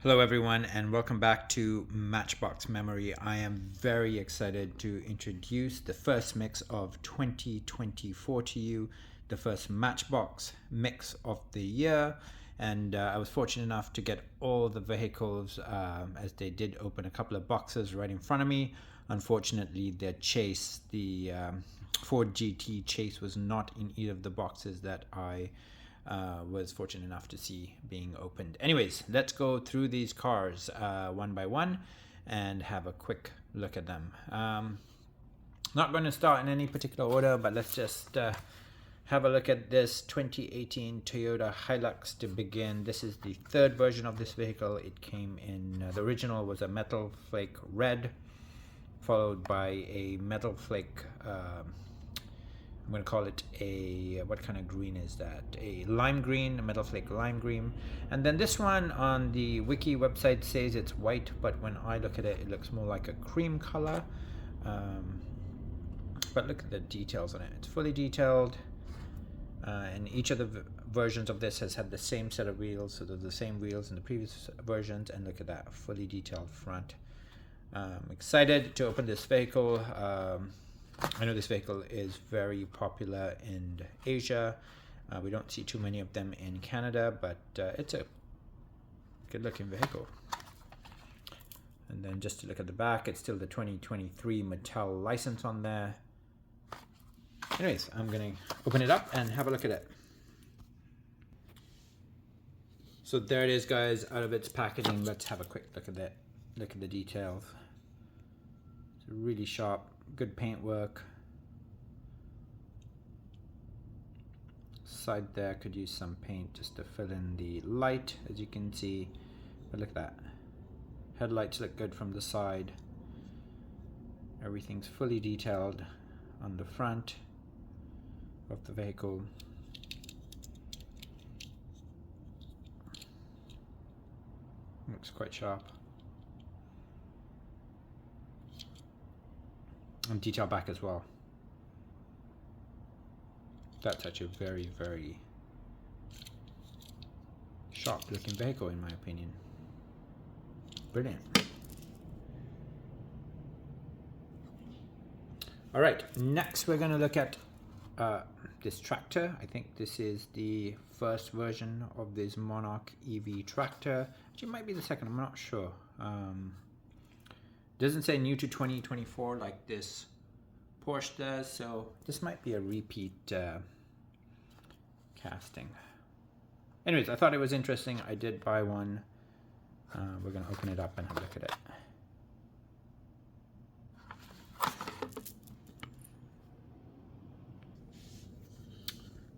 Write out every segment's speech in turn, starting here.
Hello everyone and welcome back to Matchbox Memory. I am very excited to introduce the first mix of 2024 to you, the first Matchbox mix of the year. And I was fortunate enough to get all the vehicles as they did open a couple of boxes right in front of me. Unfortunately, the Chase, the Ford GT Chase was not in either of the boxes that I was fortunate enough to see being opened. Anyways, let's go through these cars one by one and have a quick look at them. Not going to start in any particular order, but let's just have a look at this 2018 Toyota Hilux to begin. This is the third version of this vehicle. It came in, the original was a metal flake red, followed by a metal flake I'm going to call it a, what kind of green is that? A lime green, a metal flake lime green. And then this one on the wiki website says it's white, but when I look at it, it looks more like a cream color. But look at the details on it. It's fully detailed. And each of the versions of this has had the same set of wheels. So they're the same wheels in the previous versions. And look at that, fully detailed front. Excited to open this vehicle. I know this vehicle is very popular in Asia. We don't see too many of them in Canada, but it's a good looking vehicle. And then just to look at the back, it's still the 2023 Mattel license on there. Anyways, I'm going to open it up and have a look at it. So there it is, guys, out of its packaging. Let's have a quick look at it. Look at the details. It's really sharp. Good paint work. Side there could use some paint just to fill in the light, as you can see. But look at that. Headlights look good from the side. Everything's fully detailed on the front of the vehicle. Looks quite sharp. And detail back as well. That's actually a very, very sharp looking vehicle in my opinion. Brilliant. All right, next we're going to look at this tractor. I think this is the first version of this Monarch EV tractor. Actually, it might be the second, I'm not sure. Doesn't say new to 2024 like this Porsche does, so this might be a repeat casting. Anyways, I thought it was interesting. I did buy one. We're going to open it up and have a look at it.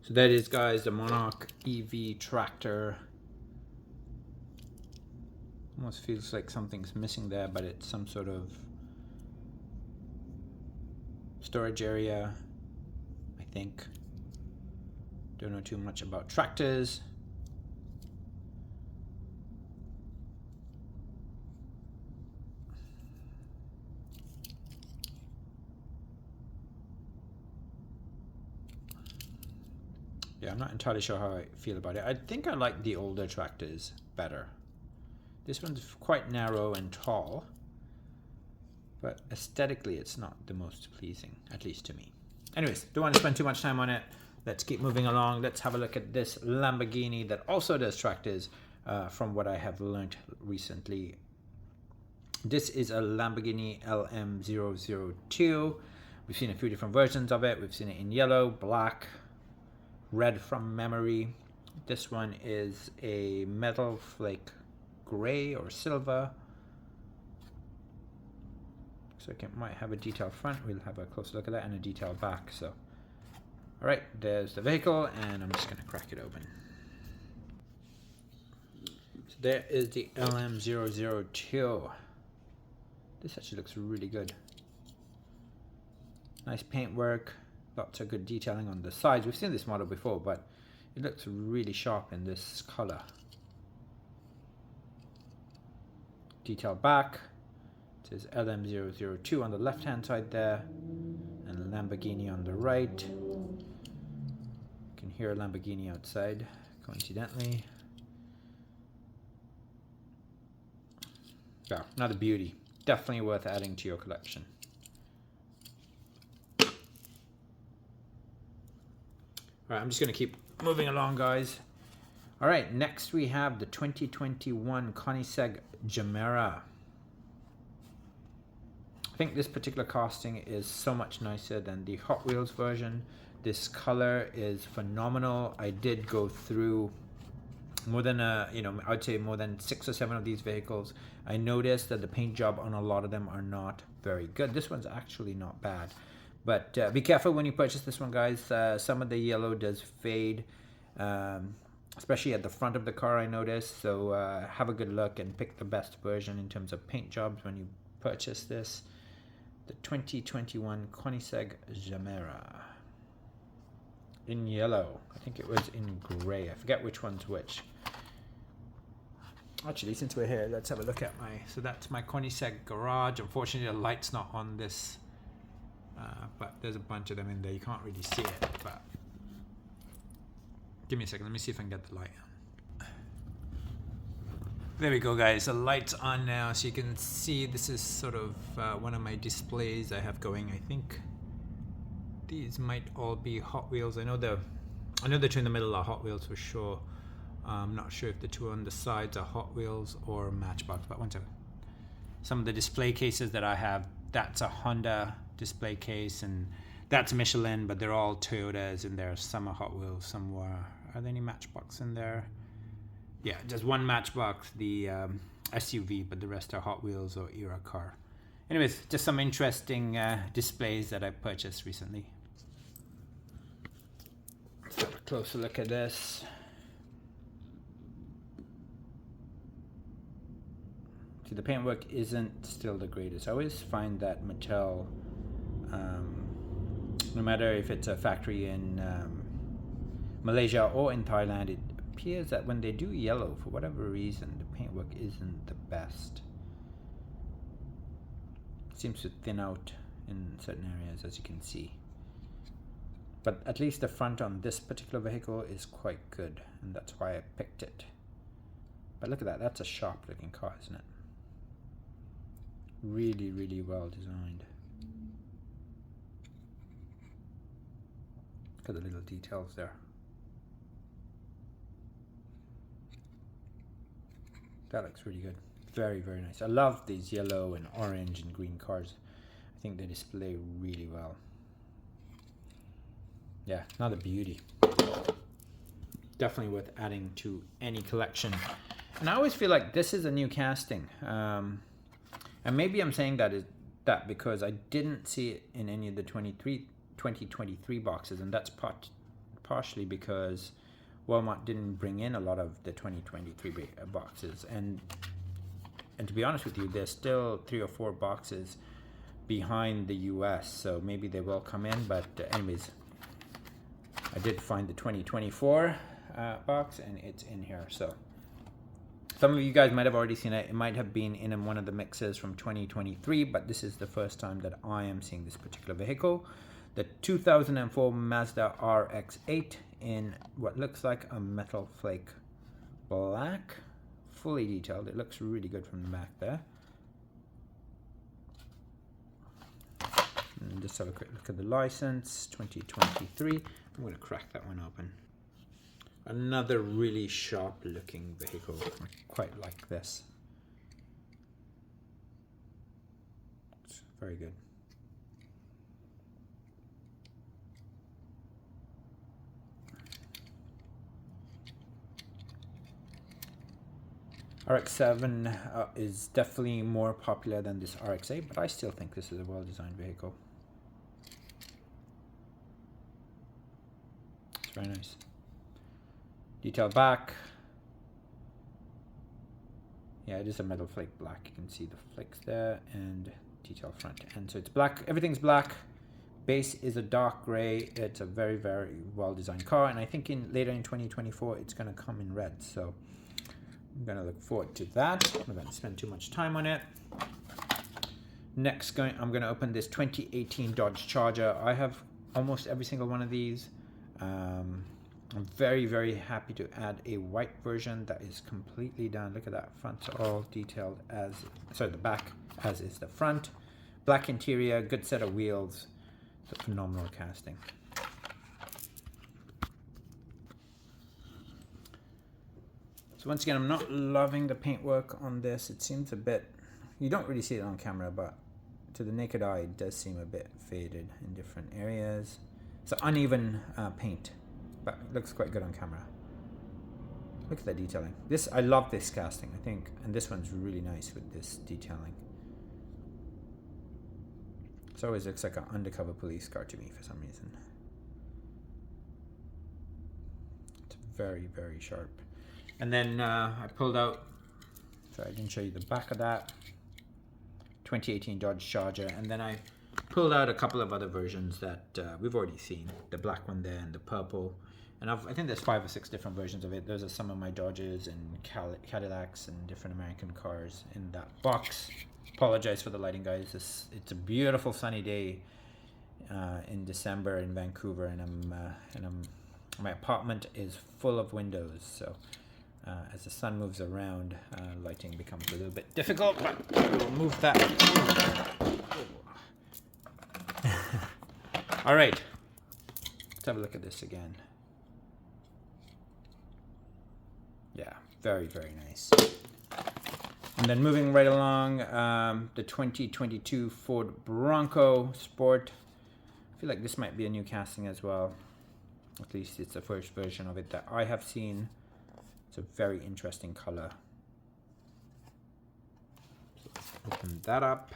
So that is, guys, the Monarch EV tractor. Almost feels like something's missing there, but it's some sort of storage area, I think. Don't know too much about tractors. Yeah, I'm not entirely sure how I feel about it. I think I like the older tractors better. This one's quite narrow and tall, but aesthetically it's not the most pleasing, at least to me. Anyways, don't want to spend too much time on it. Let's keep moving along. Let's have a look at this Lamborghini that also does tractors, from what I have learned recently. This is a Lamborghini LM002. We've seen a few different versions of it. We've seen it in yellow, black, red from memory. This one is a metal flake gray or silver. Looks like it might have a detailed front. We'll have a closer look at that, and a detailed back. So, all right, there's the vehicle, and I'm just going to crack it open. So there is the LM002. This actually looks really good. Nice paint work. Lots of good detailing on the sides. We've seen this model before, but it looks really sharp in this color. Detail back. It says LM002 on the left hand side there, and Lamborghini on the right. You can hear a Lamborghini outside, coincidentally. Yeah, another beauty. Definitely worth adding to your collection. All right, I'm just going to keep moving along, guys. All right, next we have the 2021 Coneg Jera. I think this particular casting is so much nicer than the Hot Wheels version. This color is phenomenal. I did go through more than I'd say more than 6 or 7 of these vehicles. I noticed that the paint job on a lot of them are not very good. This one's actually not bad. But be careful when you purchase this one, guys. Some of the yellow does fade, especially at the front of the car, I noticed. So have a good look and pick the best version in terms of paint jobs when you purchase this. The 2021 Coneg Jera. In yellow. I think it was in gray. I forget which one's which. Actually, since we're here, let's have a look at so that's my Coneg garage. Unfortunately, the light's not on this. But there's a bunch of them in there. You can't really see it, but give me a second. Let me see if I can get the light on. There we go, guys. The light's on now, so you can see this is sort of one of my displays I have going. I think these might all be Hot Wheels. I know the two in the middle are Hot Wheels for sure. I'm not sure if the two on the sides are Hot Wheels or Matchbox, but one second. Some of the display cases that I have, that's a Honda display case, and that's Michelin, but they're all Toyotas in there. Some are Hot Wheels, some were. Are there any Matchbox in there? Yeah, just one Matchbox, the SUV, but the rest are Hot Wheels or Era car. Anyways, just some interesting displays that I purchased recently. Let's have a closer look at this. See, the paintwork isn't still the greatest. I always find that Mattel, no matter if it's a factory in Malaysia or in Thailand, it appears that when they do yellow, for whatever reason, the paintwork isn't the best. It seems to thin out in certain areas, as you can see. But at least the front on this particular vehicle is quite good, and that's why I picked it. But look at that, that's a sharp looking car, isn't it? Really, really well designed. Look at the little details there. That looks really good. Very, very nice. I love these yellow and orange and green cars. I think they display really well. Yeah, another beauty. Definitely worth adding to any collection. And I always feel like this is a new casting. And maybe I'm saying that because I didn't see it in any of the 2023 boxes, and that's partially because Walmart didn't bring in a lot of the 2023 boxes, and to be honest with you, there's still 3 or 4 boxes behind the US, so maybe they will come in. But anyways, I did find the 2024 box, and it's in here. So some of you guys might have already seen it. It might have been in one of the mixes from 2023, but this is the first time that I am seeing this particular vehicle. The 2004 Mazda RX8 in what looks like a metal flake black, fully detailed. It looks really good from the back there. And just have a quick look at the license, 2023. I'm going to crack that one open. Another really sharp looking vehicle. I quite like this. It's very good. RX7 is definitely more popular than this RX8, but I still think this is a well-designed vehicle. It's very nice. Detail back. Yeah, it is a metal flake black. You can see the flakes there, and detail front end. So it's black. Everything's black. Base is a dark gray. It's a very, very well-designed car, and I think later in 2024 it's going to come in red. So I'm going to look forward to that. I'm not going to spend too much time on it. Next, I'm going to open this 2018 Dodge Charger. I have almost every single one of these. I'm very, very happy to add a white version that is completely done. Look at that, front's all detailed as, sorry, the back as is the front. Black interior, good set of wheels. It's a phenomenal casting. So once again, I'm not loving the paintwork on this. It seems a bit, you don't really see it on camera, but to the naked eye, it does seem a bit faded in different areas. It's an uneven paint, but it looks quite good on camera. Look at the detailing. This, I love this casting, I think, and this one's really nice with this detailing. It always looks like an undercover police car to me for some reason. It's very, very sharp. And then I pulled out, sorry, I didn't show you the back of that, 2018 Dodge Charger, and then I pulled out a couple of other versions that we've already seen, the black one there and the purple, and I think there's 5 or 6 different versions of it. Those are some of my Dodges and Cadillacs and different American cars in that box. Apologize for the lighting, guys. It's a beautiful sunny day in December in Vancouver, and my apartment is full of windows, so as the sun moves around, lighting becomes a little bit difficult, but we'll move that. All right, let's have a look at this again. Yeah, very, very nice. And then moving right along, the 2022 Ford Bronco Sport. I feel like this might be a new casting as well. At least it's the first version of it that I have seen. It's a very interesting color. So let's open that up.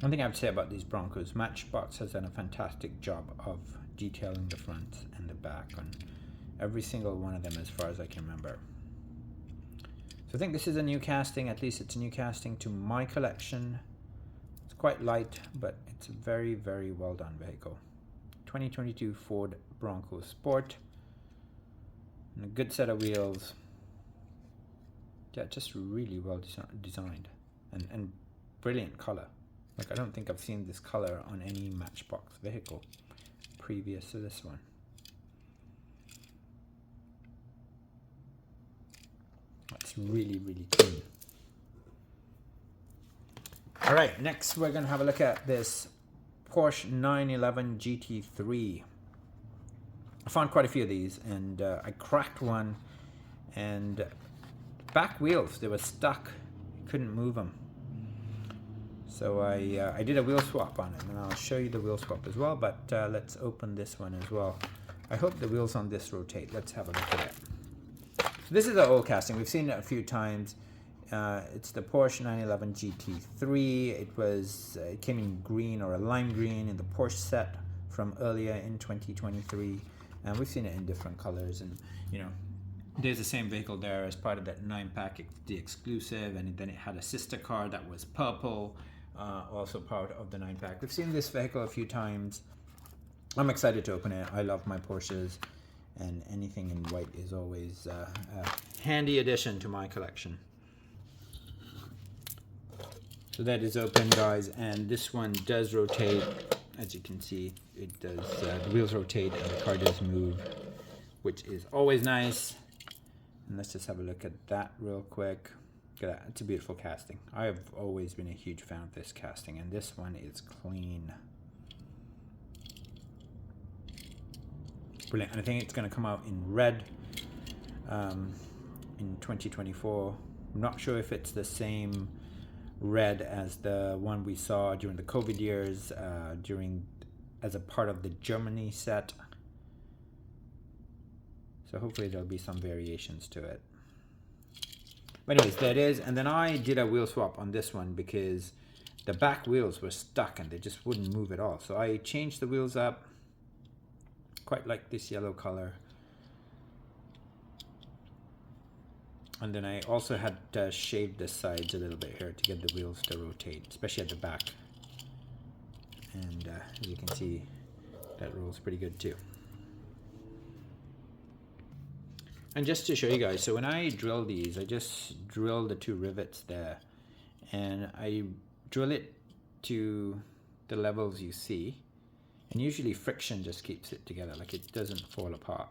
One thing I would say about these Broncos, Matchbox has done a fantastic job of detailing the front and the back on every single one of them as far as I can remember. So I think this is a new casting, at least it's a new casting to my collection. It's quite light, but it's a very, very well done vehicle. 2022 Ford Bronco Sport. And a good set of wheels. Yeah, just really well designed and brilliant color. Like, I don't think I've seen this color on any Matchbox vehicle previous to this one. That's really, really clean. All right, next we're gonna have a look at this Porsche 911 GT3. I found quite a few of these, and I cracked one, and back wheels, they were stuck. Couldn't move them. So I did a wheel swap on it, and I'll show you the wheel swap as well, but let's open this one as well. I hope the wheels on this rotate. Let's have a look at it. So this is an old casting. We've seen it a few times. It's the Porsche 911 GT3. It came in green or a lime green in the Porsche set from earlier in 2023, and we've seen it in different colors. And you know, there's the same vehicle there as part of that 9-pack, the exclusive, and then it had a sister car that was purple, also part of the 9-pack. We've seen this vehicle a few times. I'm excited to open it. I love my Porsches, and anything in white is always a handy addition to my collection. So that is open, guys, and this one does rotate. As you can see, it does. The wheels rotate and the car does move, which is always nice. And let's just have a look at that real quick. Look at that. It's a beautiful casting. I have always been a huge fan of this casting, and this one is clean. Brilliant. And I think it's going to come out in red in 2024. I'm not sure if it's the same red as the one we saw during the COVID years, as a part of the Germany set. So hopefully there'll be some variations to it. But anyways, there it is. And then I did a wheel swap on this one because the back wheels were stuck and they just wouldn't move at all. So I changed the wheels up. Quite like this yellow color. And then I also had shaved the sides a little bit here to get the wheels to rotate, especially at the back. And as you can see, that rolls pretty good too. And just to show you guys, so when I drill these, I just drill the 2 rivets there, and I drill it to the levels you see, and usually friction just keeps it together, like it doesn't fall apart.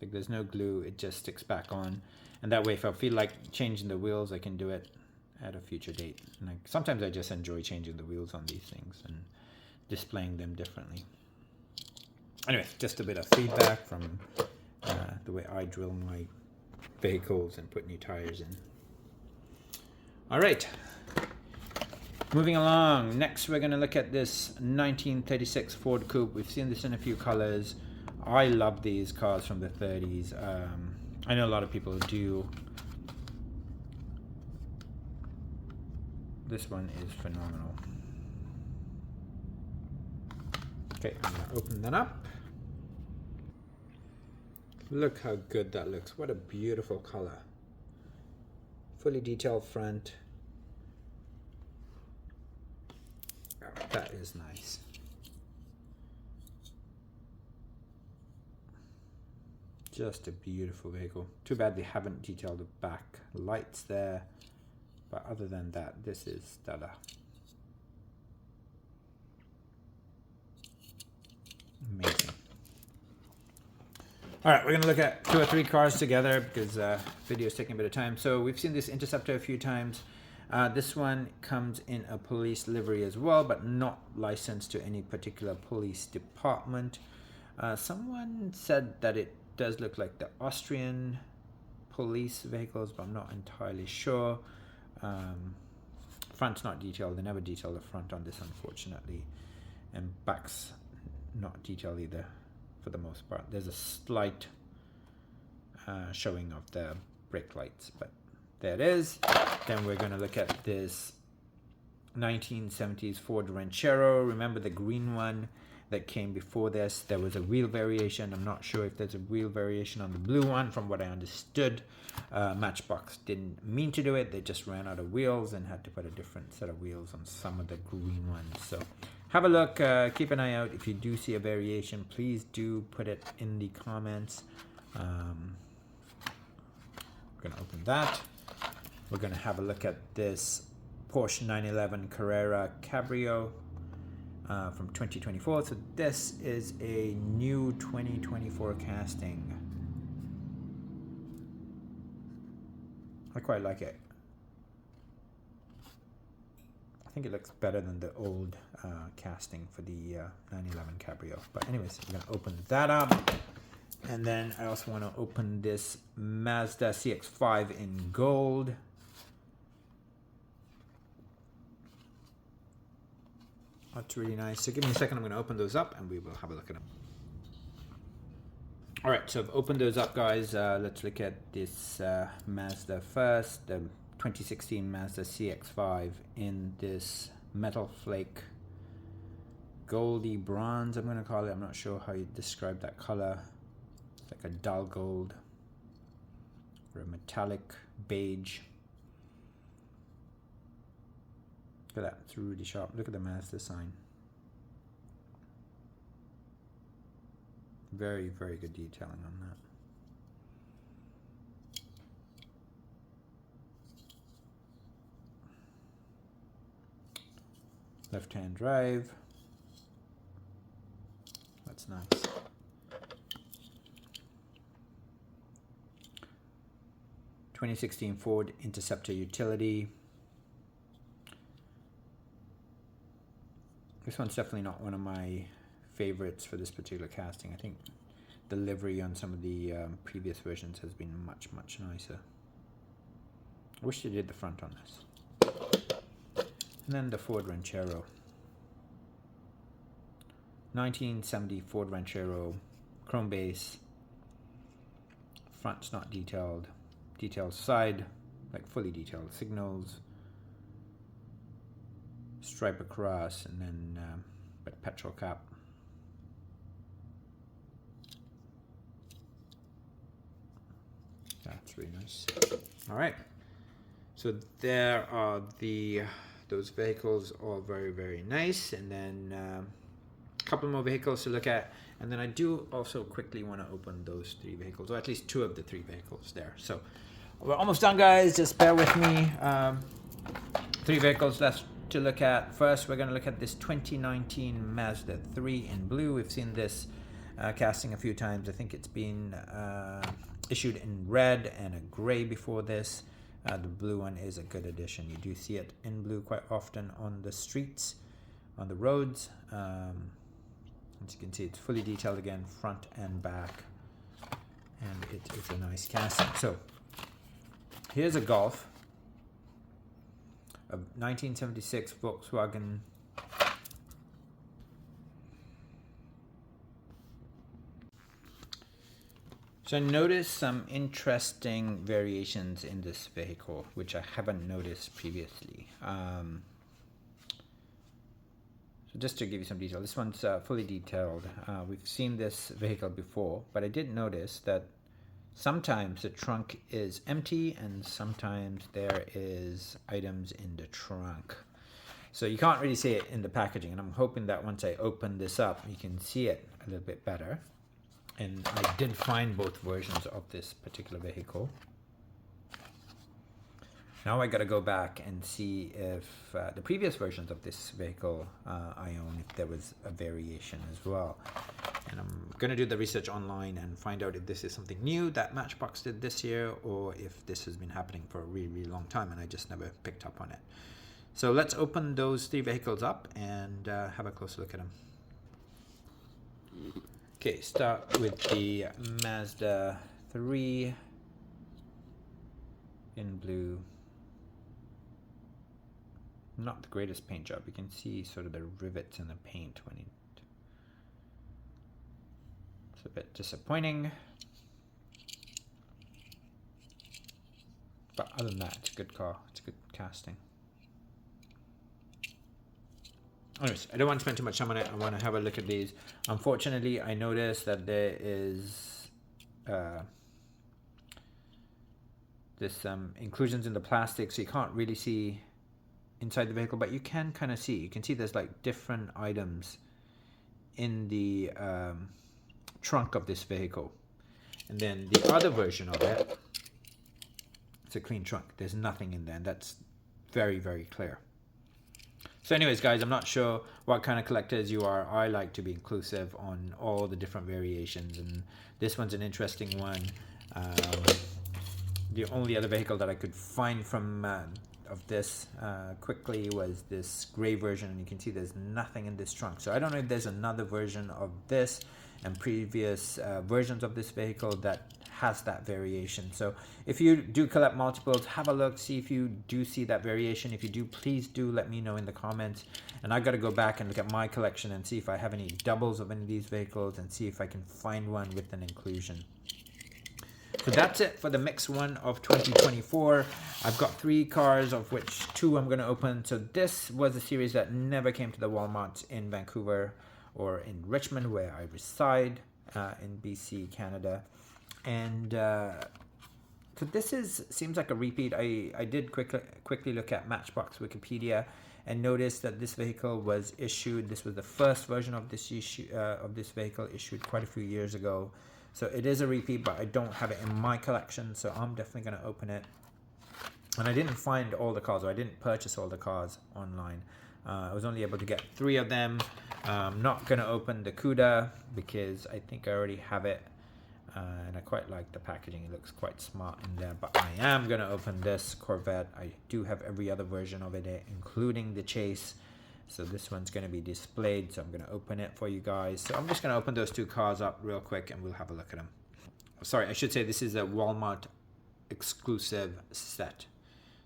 Like there's no glue, it just sticks back on, and that way if I feel like changing the wheels, I can do it at a future date. And like sometimes I just enjoy changing the wheels on these things and displaying them differently. Anyway, just a bit of feedback from the way I drill my vehicles and put new tires in. All right, moving along. Next, we're going to look at this 1936 Ford Coupe. We've seen this in a few colors. I love these cars from the 30s. I know a lot of people do. This one is phenomenal. Okay, I'm going to open that up. Look how good that looks. What a beautiful color. Fully detailed front. Oh, that is nice. Just a beautiful vehicle. Too bad they haven't detailed the back lights there. But other than that, this is stellar. Amazing. All right, we're going to look at 2 or 3 cars together because video is taking a bit of time. So we've seen this Interceptor a few times. This one comes in a police livery as well, but not licensed to any particular police department. Someone said that it does look like the Austrian police vehicles, but I'm not entirely sure. Front's not detailed. They never detail the front on this, unfortunately. And back's not detailed either, for the most part. There's a slight showing of the brake lights, but there it is. Then we're going to look at this 1970s Ford Ranchero. Remember the green one that came before this? There was a wheel variation. I'm not sure if there's a wheel variation on the blue one. From what I understood, Matchbox didn't mean to do it. They just ran out of wheels and had to put a different set of wheels on some of the green ones. So have a look, keep an eye out. If you do see a variation, please do put it in the comments. We're going to open that. We're going to have a look at this Porsche 911 Carrera Cabrio from 2024. So this is a new 2024 casting. I quite like it. I think it looks better than the old casting for the 911 Cabrio. But anyways, I'm going to open that up. And then I also want to open this Mazda CX-5 in gold. That's really nice. So give me a second. I'm going to open those up and we will have a look at them. All right, so I've opened those up, guys. Let's look at this Mazda first. The 2016 Mazda CX-5 in this metal flake goldy bronze, I'm going to call it. I'm not sure how you describe that color. It's like a dull gold or a metallic beige. Look at that, it's really sharp. Look at the Mazda sign. Very, very good detailing on that. Left-hand drive. That's nice. (2016) Ford Interceptor utility. This one's definitely not one of my favorites for this particular casting. I think the livery on some of the previous versions has been much, much nicer. I wish they did the front on this. And then the Ford Ranchero. 1970 Ford Ranchero, chrome base. Front's not detailed. Detailed side, like fully detailed signals. Stripe across, and then but petrol cap. That's really nice. All right, so there are those vehicles, all very, very nice. And then a couple more vehicles to look at, and then I do also quickly want to open those 3 vehicles, or at least 2 of the 3 vehicles there. So we're almost done, guys. Just bear with me. 3 vehicles left to look at. First, we're going to look at this 2019 Mazda 3 in blue. We've seen this casting a few times. I think it's been issued in red and a gray before this. The blue one is a good addition. You do see it in blue quite often on the streets, on the roads. As you can see, it's fully detailed again, front and back, and it is a nice casting. So here's a Golf, a 1976 Volkswagen. So notice some interesting variations in this vehicle, which I haven't noticed previously. So just to give you some detail, this one's fully detailed. We've seen this vehicle before, but I did notice that sometimes the trunk is empty and sometimes there is items in the trunk. So you can't really see it in the packaging, and I'm hoping that once I open this up, you can see it a little bit better. And I did find both versions of this particular vehicle. Now I gotta go back and see if the previous versions of this vehicle I own, if there was a variation as well. And I'm gonna do the research online and find out if this is something new that Matchbox did this year, or if this has been happening for a really, really long time and I just never picked up on it. So let's open those three vehicles up and have a closer look at them. Okay, start with the Mazda 3 in blue. Not the greatest paint job. You can see sort of the rivets in the paint when it's a bit disappointing. But other than that, it's a good car. It's a good casting. Anyways, I don't want to spend too much time on it. I want to have a look at these. Unfortunately, I noticed that there is this inclusions in the plastic, so you can't really see inside the vehicle, but you can kind of see. You can see there's like different items in the trunk of this vehicle. And then the other version of it, it's a clean trunk. There's nothing in there, and that's very, very clear. So anyways, guys, I'm not sure what kind of collectors you are. I like to be inclusive on all the different variations, and this one's an interesting one. The only other vehicle that I could find from of this quickly was this gray version, and you can see there's nothing in this trunk. So I don't know if there's another version of this and previous versions of this vehicle that has that variation. So if you do collect multiples, have a look, see if you do see that variation. If you do, please do let me know in the comments. And I got to go back and look at my collection and see if I have any doubles of any of these vehicles and see if I can find one with an inclusion. So that's it for the mix one of 2024. I've got 3 cars, of which 2 I'm going to open. So this was a series that never came to the Walmarts in Vancouver or in Richmond, where I reside in BC, Canada. And so this seems like a repeat. I did quickly look at Matchbox Wikipedia and noticed that this vehicle was issued. This was the first version of this vehicle, issued quite a few years ago. So it is a repeat, but I don't have it in my collection, so I'm definitely going to open it. And I didn't find all the cars, or I didn't purchase all the cars online. I was only able to get 3 of them. I'm not going to open the Cuda because I think I already have it. And I quite like the packaging. It looks quite smart in there. But I am going to open this Corvette. I do have every other version of it, including the Chase. So this one's going to be displayed, so I'm going to open it for you guys. So I'm just going to open those 2 cars up real quick and we'll have a look at them. Sorry, I should say this is a Walmart exclusive set,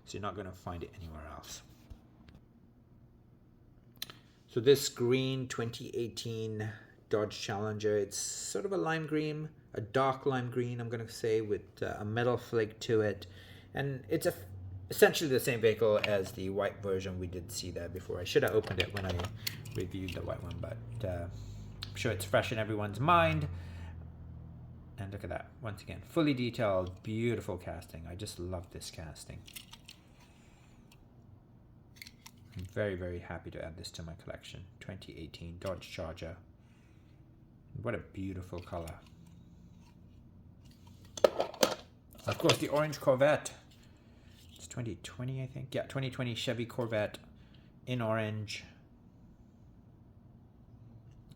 so you're not going to find it anywhere else. So this green 2018 Dodge Challenger, it's sort of a lime green, a dark lime green, I'm going to say, with a metal flake to it. And it's essentially the same vehicle as the white version we did see there before. I should have opened it when I reviewed the white one, but I'm sure it's fresh in everyone's mind. And look at that. Once again, fully detailed, beautiful casting. I just love this casting. I'm very, very happy to add this to my collection. 2018 Dodge Charger. What a beautiful color. Of course, the orange Corvette. It's 2020, I think. Yeah, 2020 Chevy Corvette in orange.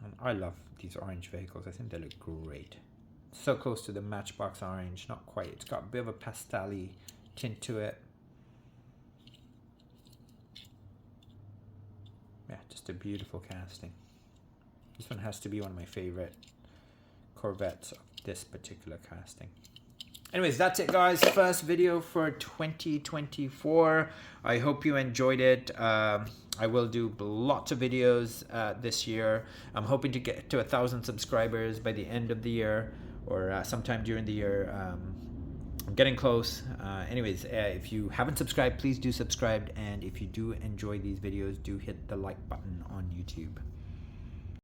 And I love these orange vehicles. I think they look great. So close to the Matchbox orange, not quite. It's got a bit of a pastel-y tint to it. Yeah, just a beautiful casting. This one has to be one of my favorite Corvettes of this particular casting. Anyways, that's it, guys. First video for 2024. I hope you enjoyed it. I will do lots of videos this year. I'm hoping to get to 1,000 subscribers by the end of the year, or sometime during the year. I'm getting close. Anyways, if you haven't subscribed, please do subscribe. And if you do enjoy these videos, do hit the like button on YouTube.